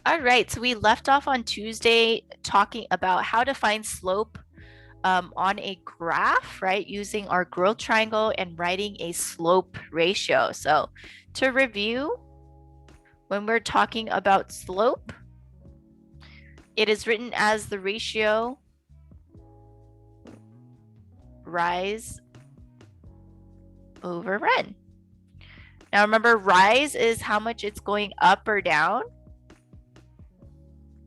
All right, so we left off on Tuesday talking about how to find slope on a graph, right? Using our growth triangle and writing a slope ratio. So to review, when we're talking about slope, it is written as the ratio rise over run. Now remember, rise is how much it's going up or down.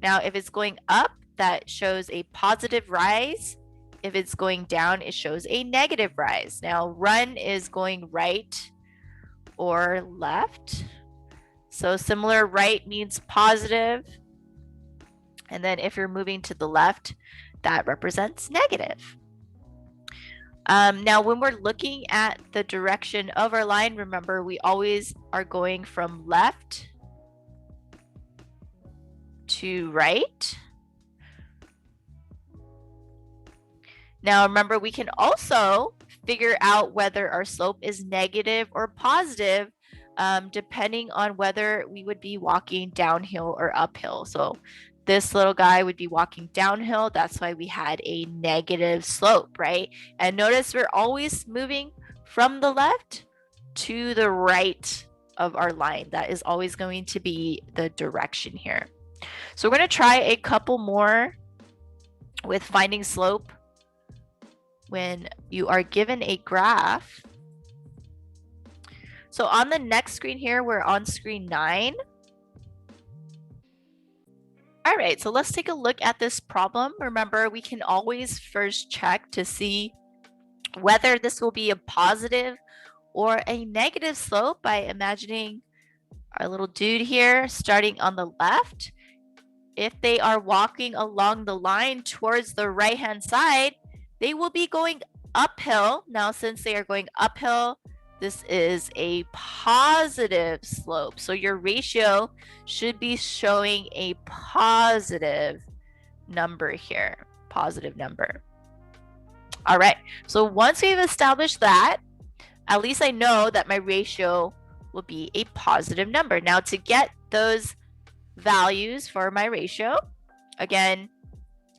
Now, if it's going up, that shows a positive rise. If it's going down, it shows a negative rise. Now, run is going right or left. So similar, right means positive. And then if you're moving to the left, that represents negative. Now, when we're looking at the direction of our line, remember, we always are going from left to right. Now, remember, we can also figure out whether our slope is negative or positive, depending on whether we would be walking downhill or uphill. So this little guy would be walking downhill. That's why we had a negative slope, right? And notice we're always moving from the left to the right of our line. That is always going to be the direction here. So we're going to try a couple more with finding slope when you are given a graph. So on the next screen here, we're on screen 9. All right, so let's take a look at this problem. Remember, we can always first check to see whether this will be a positive or a negative slope by imagining our little dude here starting on the left. If they are walking along the line towards the right-hand side, they will be going uphill. Now, since they are going uphill, this is a positive slope. So your ratio should be showing a positive number here, positive number. All right, so once we've established that, at least I know that my ratio will be a positive number. Now, to get those values for my ratio, again,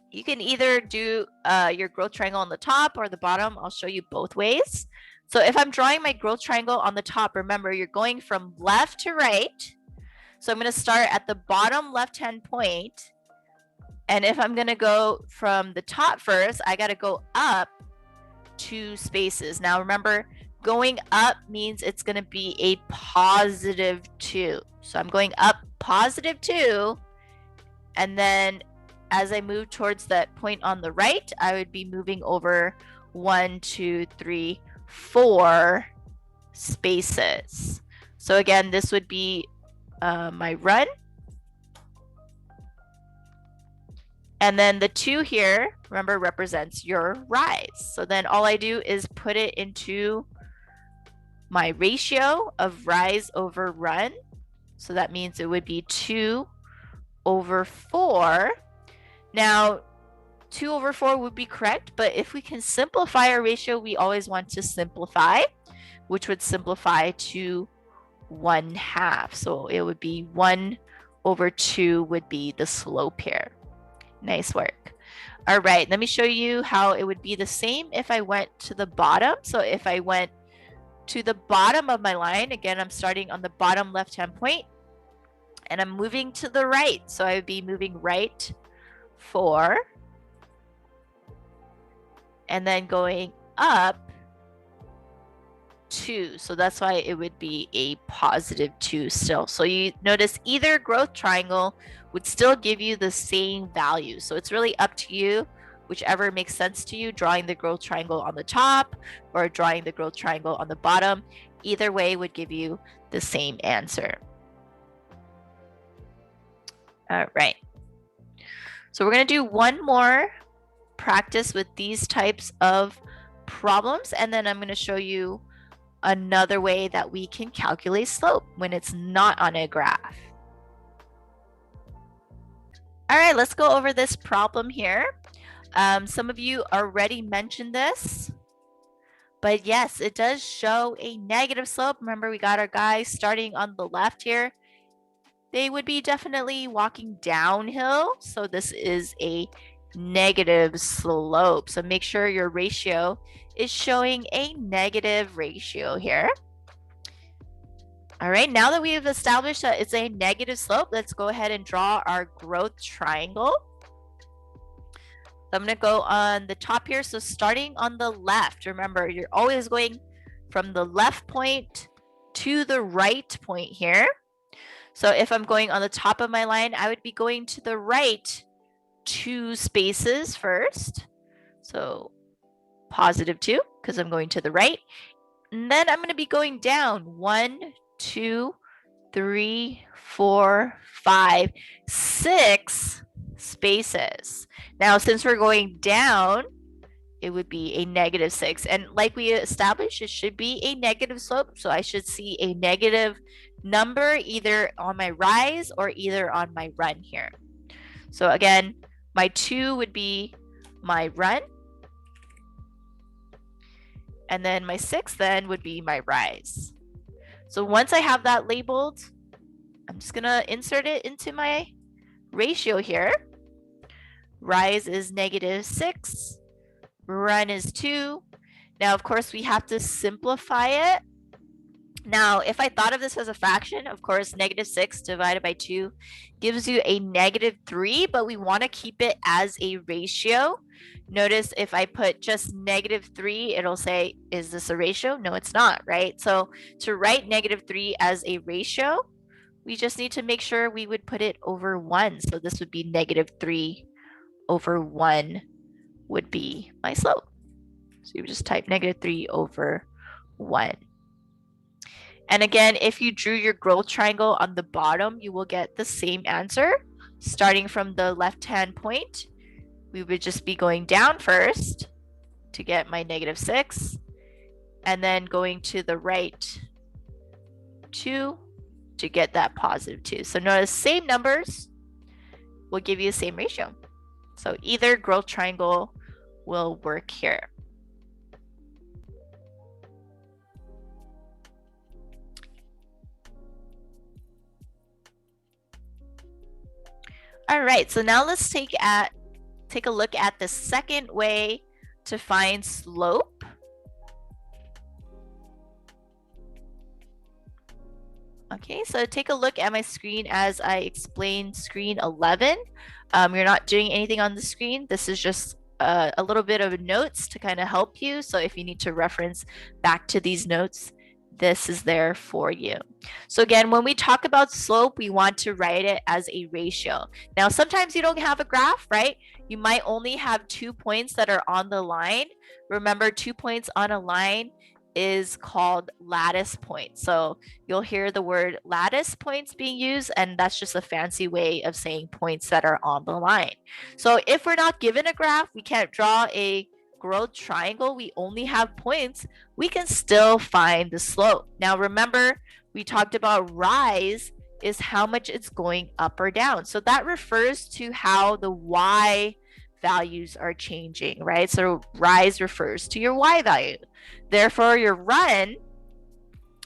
you can either do your growth triangle on the top or the bottom. I'll show you both ways. So if I'm drawing my growth triangle on the top, remember, you're going from left to right. So I'm going to start at the bottom left-hand point. And if I'm going to go from the top first, I got to go up 2 spaces. Now remember, going up means it's going to be a positive 2. So I'm going up positive 2. And then as I move towards that point on the right, I would be moving over 1, 2, 3, 4 spaces. So again, this would be my run. And then the 2 here, remember, represents your rise. So then all I do is put it into my ratio of rise over run. So that means it would be 2 over 4. Now, 2 over 4 would be correct, but if we can simplify our ratio, we always want to simplify, which would simplify to 1/2. So it would be 1 over 2 would be the slope here. Nice work. All right, let me show you how it would be the same if I went to the bottom. So if I went to the bottom of my line, again, I'm starting on the bottom left-hand point, and I'm moving to the right. So I would be moving right 4, and then going up 2. So that's why it would be a positive 2 still. So you notice either growth triangle would still give you the same value. So it's really up to you, whichever makes sense to you, drawing the growth triangle on the top or drawing the growth triangle on the bottom. Either way would give you the same answer. All right. So we're going to do one more practice with these types of problems, and then I'm going to show you another way that we can calculate slope when it's not on a graph. All right, let's go over this problem here. Some of you already mentioned this, but yes, it does show a negative slope. Remember, we got our guys starting on the left here. they would be definitely walking downhill. So this is a negative slope. So make sure your ratio is showing a negative ratio here. All right, now that we have established that it's a negative slope, let's go ahead and draw our growth triangle. So I'm going to go on the top here. So starting on the left, remember, you're always going from the left point to the right point here. So if I'm going on the top of my line, I would be going to the right 2 spaces first. So +2, because I'm going to the right. And then I'm going to be going down 1, 2, 3, 4, 5, 6 spaces. Now, since we're going down, it would be a -6. And like we established, it should be a negative slope. So I should see a negative number either on my rise or either on my run here. So again, my 2 would be my run. And then my 6 then would be my rise. So once I have that labeled, I'm just going to insert it into my ratio here. Rise is -6. Run is 2. Now, of course, we have to simplify it. Now, if I thought of this as a fraction, of course, -6 divided by 2 gives you a -3, but we want to keep it as a ratio. Notice if I put just -3, it'll say, is this a ratio? No, it's not, right? So to write -3 as a ratio, we just need to make sure we would put it over 1. So this would be -3 over 1 would be my slope. So you would just type -3 over 1. And again, if you drew your growth triangle on the bottom, you will get the same answer. Starting from the left-hand point, we would just be going down first to get my -6, and then going to the right 2 to get that +2. So notice same numbers will give you the same ratio. So either growth triangle will work here. All right, so now let's take a look at the second way to find slope. Okay, so take a look at my screen as I explain screen 11. You're not doing anything on the screen. This is just a little bit of notes to kind of help you. So if you need to reference back to these notes, this is there for you. So again, when we talk about slope, we want to write it as a ratio. Now, sometimes you don't have a graph, right? You might only have 2 points that are on the line. Remember, 2 points on a line is called lattice points. So you'll hear the word lattice points being used, and that's just a fancy way of saying points that are on the line. So if we're not given a graph, we can't draw a growth triangle, we only have points, we can still find the slope. Now remember, we talked about rise is how much it's going up or down. So that refers to how the y values are changing, right? So rise refers to your y value. Therefore, your run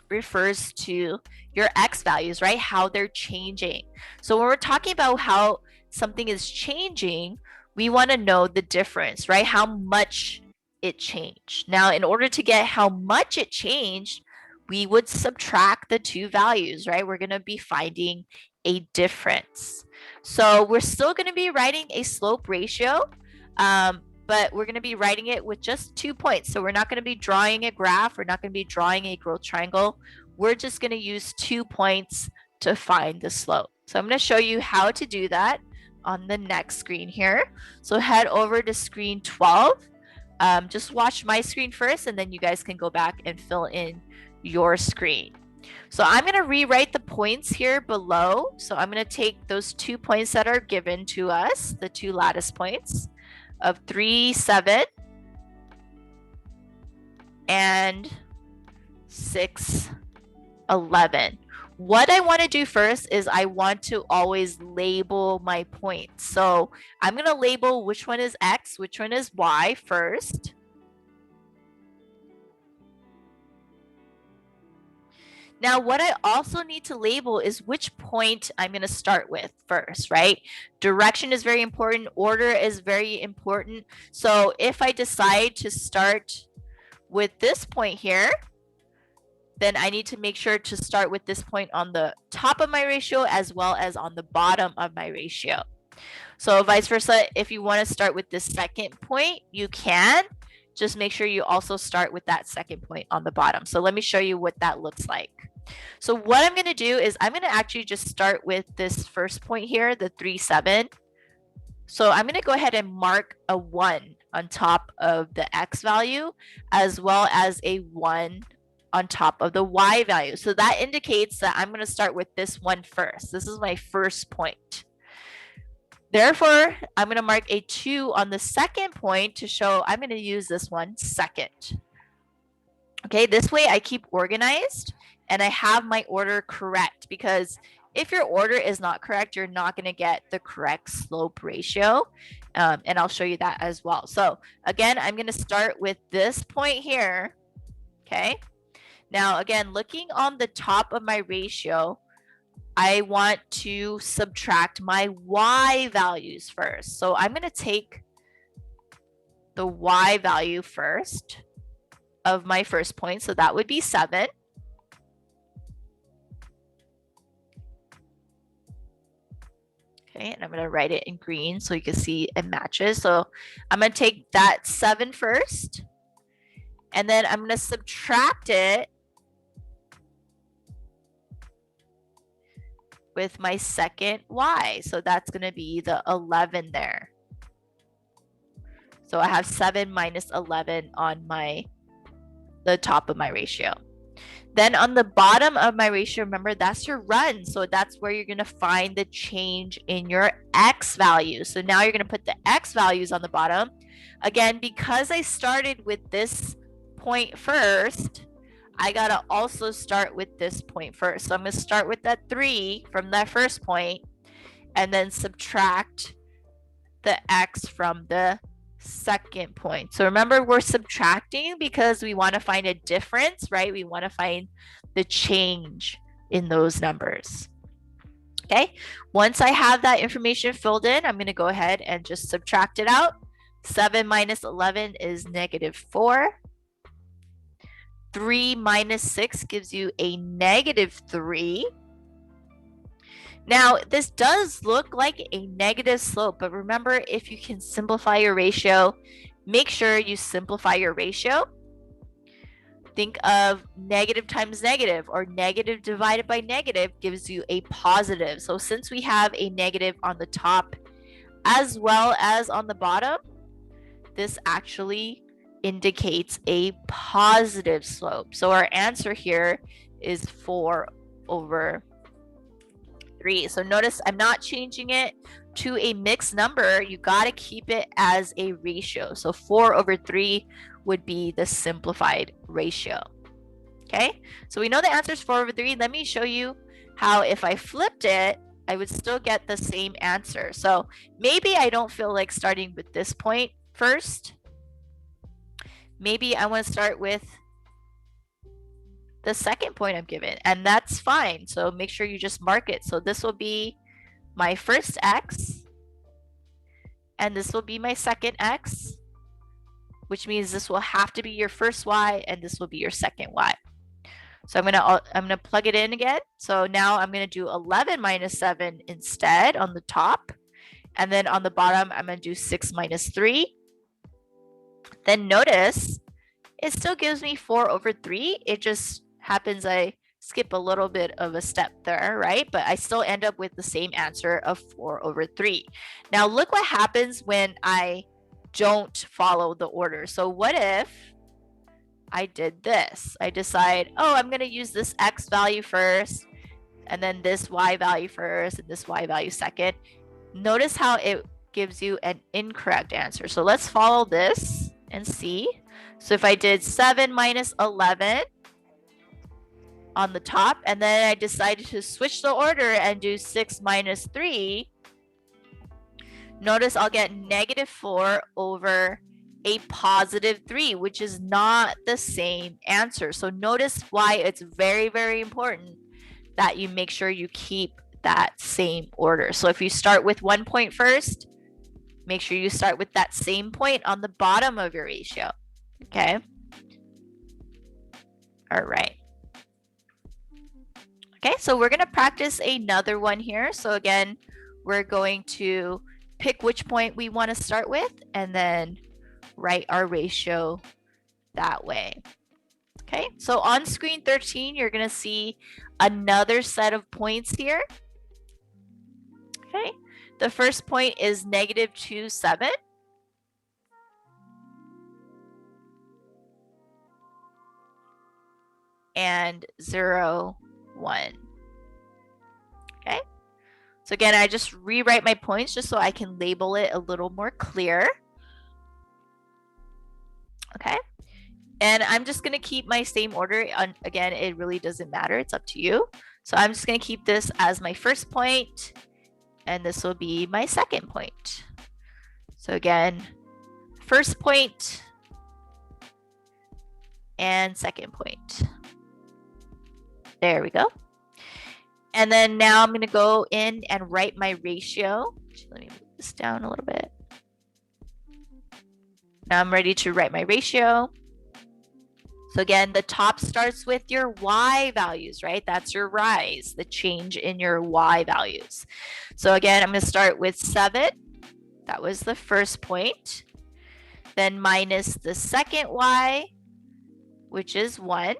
refers to your x values, right? How they're changing. So when we're talking about how something is changing, we want to know the difference, right? How much it changed. Now, in order to get how much it changed, we would subtract the 2 values, right? We're going to be finding a difference. So we're still going to be writing a slope ratio, but we're going to be writing it with just 2 points. So we're not going to be drawing a graph. We're not going to be drawing a growth triangle. We're just going to use 2 points to find the slope. So I'm going to show you how to do that on the next screen here. So head over to screen 12. Just watch my screen first, and then you guys can go back and fill in your screen. So I'm going to rewrite the points here below. So I'm going to take those 2 points that are given to us, the 2 lattice points of 3, 7 and 6, 11. What I want to do first is I want to always label my points. So I'm going to label which one is X, which one is Y first. Now, what I also need to label is which point I'm going to start with first, right? Direction is very important. Order is very important. So if I decide to start with this point here, then I need to make sure to start with this point on the top of my ratio as well as on the bottom of my ratio. So vice versa, if you want to start with this second point, you can. Just make sure you also start with that second point on the bottom. So let me show you what that looks like. So what I'm going to do is I'm going to actually just start with this first point here, the 3, 7. So I'm going to go ahead and mark a 1 on top of the x value as well as a 1 on top of the y value. So that indicates that I'm going to start with this one first. This is my first point. Therefore, I'm going to mark a 2 on the second point to show I'm going to use this one second. Okay, this way I keep organized and I have my order correct, because if your order is not correct, you're not going to get the correct slope ratio. And I'll show you that as well. So again, I'm going to start with this point here. Okay. Now, again, looking on the top of my ratio, I want to subtract my y values first. So I'm going to take the y value first of my first point. So that would be 7. Okay, and I'm going to write it in green so you can see it matches. So I'm going to take that 7 first, and then I'm going to subtract it with my second y. So that's going to be the 11 there. So I have 7 minus 11 on the top of my ratio. Then on the bottom of my ratio, remember, that's your run. So that's where you're going to find the change in your x value. So now you're going to put the x values on the bottom. Again, because I started with this point first, I got to also start with this point first. So I'm going to start with that 3 from that first point and then subtract the x from the second point. So remember, we're subtracting because we want to find a difference, right? We want to find the change in those numbers. Okay, once I have that information filled in, I'm going to go ahead and just subtract it out. 7 minus 11 is -4. 3 minus 6 gives you a -3. Now, this does look like a negative slope, but remember, if you can simplify your ratio, make sure you simplify your ratio. Think of negative times negative, or negative divided by negative gives you a positive. So since we have a negative on the top as well as on the bottom, this actually indicates a positive slope. So our answer here is 4/3. So notice I'm not changing it to a mixed number. You got to keep it as a ratio. So 4/3 would be the simplified ratio. Okay, so we know the answer is 4/3. Let me show you how, if I flipped it, I would still get the same answer. So maybe I don't feel like starting with this point first. Maybe I want to start with the second point I'm given, and that's fine. So make sure you just mark it. So this will be my first x, and this will be my second x, which means this will have to be your first y, and this will be your second y. So I'm gonna plug it in again. So now I'm gonna do 11 minus 7 instead on the top, and then on the bottom I'm gonna do 6 minus 3. Then notice it still gives me 4/3. It just happens I skip a little bit of a step there, right? But I still end up with the same answer of 4/3. Now look what happens when I don't follow the order. So what if I did this? I decide, oh, I'm going to use this x value first, and then this y value first, and this y value second. Notice how it gives you an incorrect answer. So let's follow this and see. So if I did 7 minus 11 on the top, and then I decided to switch the order and do 6 minus 3, notice I'll get -4/8. a positive 3, which is not the same answer. So notice why it's very, very important that you make sure you keep that same order. So if you start with 1 point first, make sure you start with that same point on the bottom of your ratio. Okay. All right. Okay, so we're going to practice another one here. So again, we're going to pick which point we want to start with and then write our ratio that way. Okay, so on screen 13, you're going to see another set of points here. Okay, the first point is -2, 7. And 0, 1. Okay, so again, I just rewrite my points just so I can label it a little more clear. Okay, and I'm just going to keep my same order. Again, it really doesn't matter. It's up to you. So I'm just going to keep this as my first point, and this will be my second point. So again, first point and second point. There we go. And then now I'm going to go in and write my ratio. Let me move this down a little bit. Now I'm ready to write my ratio. So again, the top starts with your y values, right? That's your rise, the change in your y values. So again, I'm going to start with 7. That was the first point. Then minus the second y, which is 1.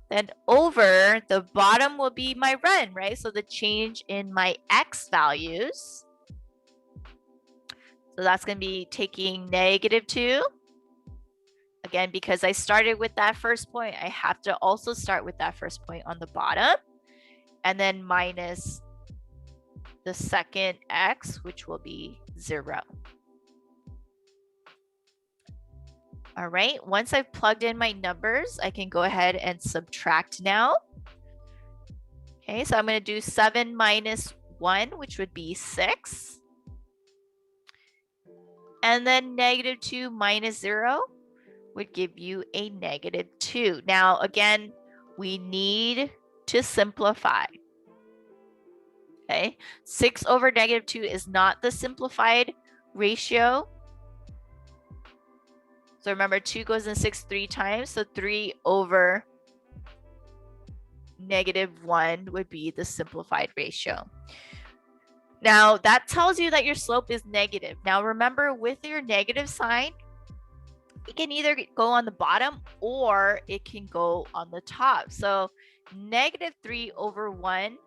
Then over the bottom will be my run, right? So the change in my x values. So that's going to be taking -2. Again, because I started with that first point, I have to also start with that first point on the bottom. And then minus the second x, which will be 0. All right, once I've plugged in my numbers, I can go ahead and subtract now. Okay, so I'm going to do 7 minus 1, which would be 6. And then -2 minus 0 would give you a -2. Now, again, we need to simplify. Okay, 6 over -2 is not the simplified ratio. So remember, 2 goes in 6 3 times, so 3 over -1 would be the simplified ratio. Now, that tells you that your slope is negative. Now, remember, with your negative sign, it can either go on the bottom or it can go on the top. So -3 over 1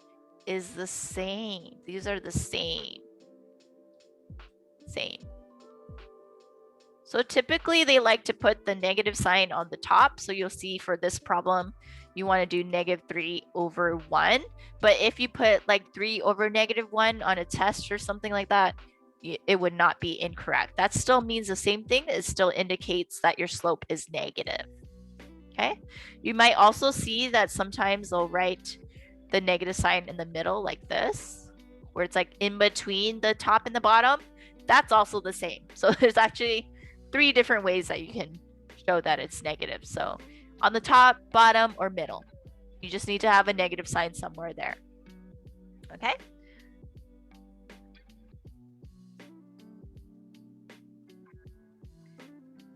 is the same. These are the same. So typically they like to put the negative sign on the top. So you'll see for this problem, you want to do -3 over 1. But if you put like 3 over -1 on a test or something like that, it would not be incorrect. That still means the same thing. It still indicates that your slope is negative. Okay. You might also see that sometimes they'll write the negative sign in the middle like this, where it's like in between the top and the bottom. That's also the same. So there's actually 3 different ways that you can show that it's negative. So on the top, bottom, or middle. You just need to have a negative sign somewhere there. Okay?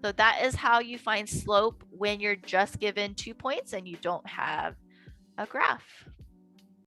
So that is how you find slope when you're just given 2 points and you don't have a graph.